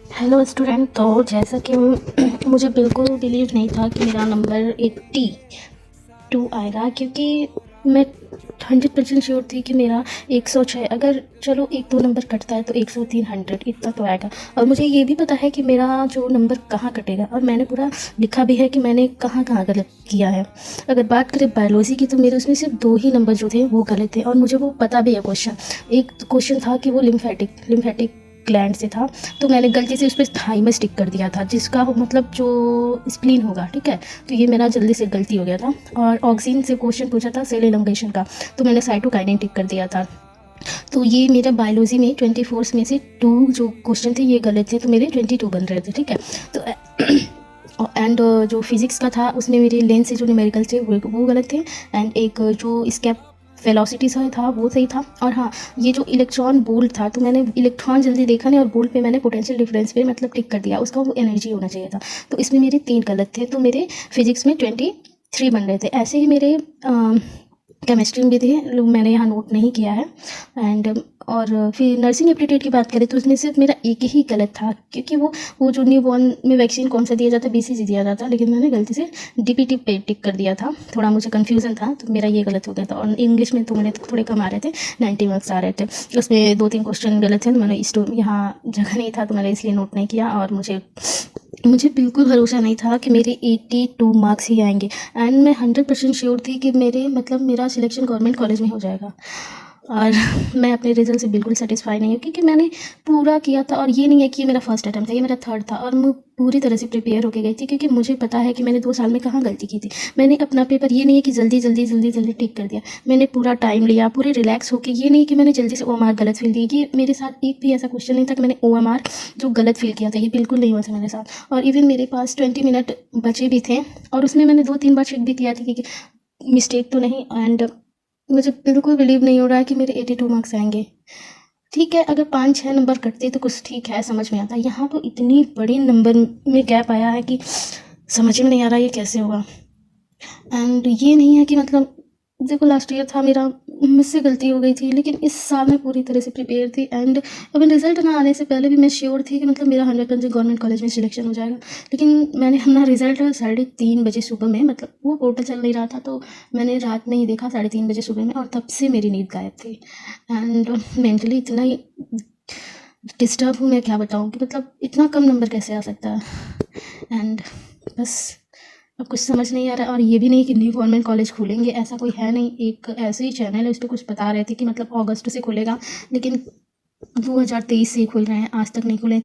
Hello student. तो जैसा कि मुझे बिल्कुल बिलीव नहीं था कि मेरा नंबर 82 आएगा, क्योंकि मैं 100% श्योर थी कि मेरा 106, अगर चलो एक दो नंबर कटता है तो 103, 100 इतना तो आएगा। और मुझे ये भी पता है कि मेरा जो नंबर कहाँ कटेगा, और मैंने पूरा लिखा भी है कि मैंने कहाँ कहाँ गलत किया है। अगर बात करें बायोलॉजी की, तो मेरे उसमें सिर्फ 2 ही नंबर जो थे वो गलत थे, और मुझे वो पता भी है क्वेश्चन। एक क्वेश्चन था कि वो लिम्फेटिक ग्लैंड से था, तो मैंने गलती से उस पर थाइमस टिक कर दिया था, जिसका मतलब जो स्प्लीन होगा, ठीक है। तो ये मेरा जल्दी से गलती हो गया था। और ऑक्सीजन से क्वेश्चन पूछा था सेल एलोंगेशन का, तो मैंने साइटोकाइनेन टिक कर दिया था। तो ये मेरा बायोलॉजी में 24 में से 2 जो क्वेश्चन थे ये गलत थे, तो मेरे 22 बन रहे थे, ठीक है। तो एंड जो फिज़िक्स का था उसमें मेरे लेंस से जो न्यूमेरिकल थे वो गलत थे। एंड एक जो स्केप वेलोसिटी सा था वो सही था। और हाँ, ये जो इलेक्ट्रॉन बोल्ट था, तो मैंने इलेक्ट्रॉन जल्दी देखा नहीं, और बोल्ट पे मैंने पोटेंशियल डिफरेंस पे मतलब टिक कर दिया, उसका वो एनर्जी होना चाहिए था। तो इसमें मेरे 3 गलत थे, तो मेरे फिजिक्स में 23 बन रहे थे। ऐसे ही मेरे केमिस्ट्री में भी थे, लोग मैंने यहाँ नोट नहीं किया है। एंड और फिर नर्सिंग एप्टीट्यूड की बात करें तो उसमें सिर्फ मेरा एक ही गलत था, क्योंकि वो जो न्यूबॉर्न में वैक्सीन कौन सा दिया जाता है, बीसीजी दिया जाता, लेकिन मैंने गलती से डीपीटी पे टिक कर दिया था। थोड़ा मुझे कन्फ्यूज़न था, तो मेरा ये गलत हो गया था। और इंग्लिश में तो मेरे थोड़े कम आ रहे थे, 90 मार्क्स आ रहे थे। उसमें 2-3 क्वेश्चन गलत थे, तो मैंने यहाँ जगह नहीं था तो मैंने इसलिए नोट नहीं किया। और मुझे बिल्कुल भरोसा नहीं था कि मेरे 82 मार्क्स ही आएंगे। एंड मैं 100% श्योर थी कि मेरा सिलेक्शन गवर्नमेंट कॉलेज में हो जाएगा। और मैं अपने रिजल्ट से बिल्कुल सेटिस्फाई नहीं हूँ, क्योंकि मैंने पूरा किया था। और ये नहीं है कि ये मेरा फर्स्ट अटैम्प्ट था, ये मेरा थर्ड था, और मैं पूरी तरह से प्रिपेयर होकर गई थी, क्योंकि मुझे पता है कि मैंने 2 साल में कहाँ गलती की थी। मैंने अपना पेपर ये नहीं है कि जल्दी टिक कर दिया, मैंने पूरा टाइम लिया, पूरे रिलैक्स होकर। ये नहीं कि मैंने जल्दी से OMR गलत फिल दिया। ये मेरे साथ एक भी ऐसा क्वेश्चन नहीं था कि मैंने OMR जो गलत फिल किया था, ये बिल्कुल नहीं हुआ था मेरे साथ। और इवन मेरे पास 20 मिनट बचे भी थे, और उसमें मैंने 2-3 बार चेक भी किया था कि मिस्टेक तो नहीं। एंड मुझे बिल्कुल बिलीव नहीं हो रहा है कि मेरे 82 मार्क्स आएंगे। ठीक है, अगर 5-6 नंबर कटते तो कुछ ठीक है, समझ में आता। यहाँ तो इतनी बड़ी नंबर में गैप आया है कि समझ में नहीं आ रहा ये कैसे हुआ। एंड ये नहीं है कि मतलब देखो, लास्ट ईयर था मेरा, मुझसे गलती हो गई थी, लेकिन इस साल मैं पूरी तरह से प्रिपेयर थी। एंड अभी रिजल्ट ना आने से पहले भी मैं श्योर थी कि मतलब मेरा 100% गवर्नमेंट कॉलेज में सिलेक्शन हो जाएगा। लेकिन मैंने अपना रिजल्ट 3:30 बजे सुबह में, मतलब वो पोर्टल चल नहीं रहा था, तो मैंने रात में ही देखा 3:30 बजे सुबह में, और तब से मेरी नींद गायब थी। एंड मेंटली इतना ही डिस्टर्ब हूँ, मैं क्या बताऊँ कि मतलब इतना कम नंबर कैसे आ सकता है। एंड बस अब कुछ समझ नहीं आ रहा। और ये भी नहीं कि न्यू गवर्नमेंट कॉलेज खुलेंगे, ऐसा कोई है नहीं। एक ऐसे ही चैनल है, उस पर कुछ बता रहे थे कि मतलब अगस्त से खुलेगा, लेकिन 2023 से ही खुल रहे हैं, आज तक नहीं खुले।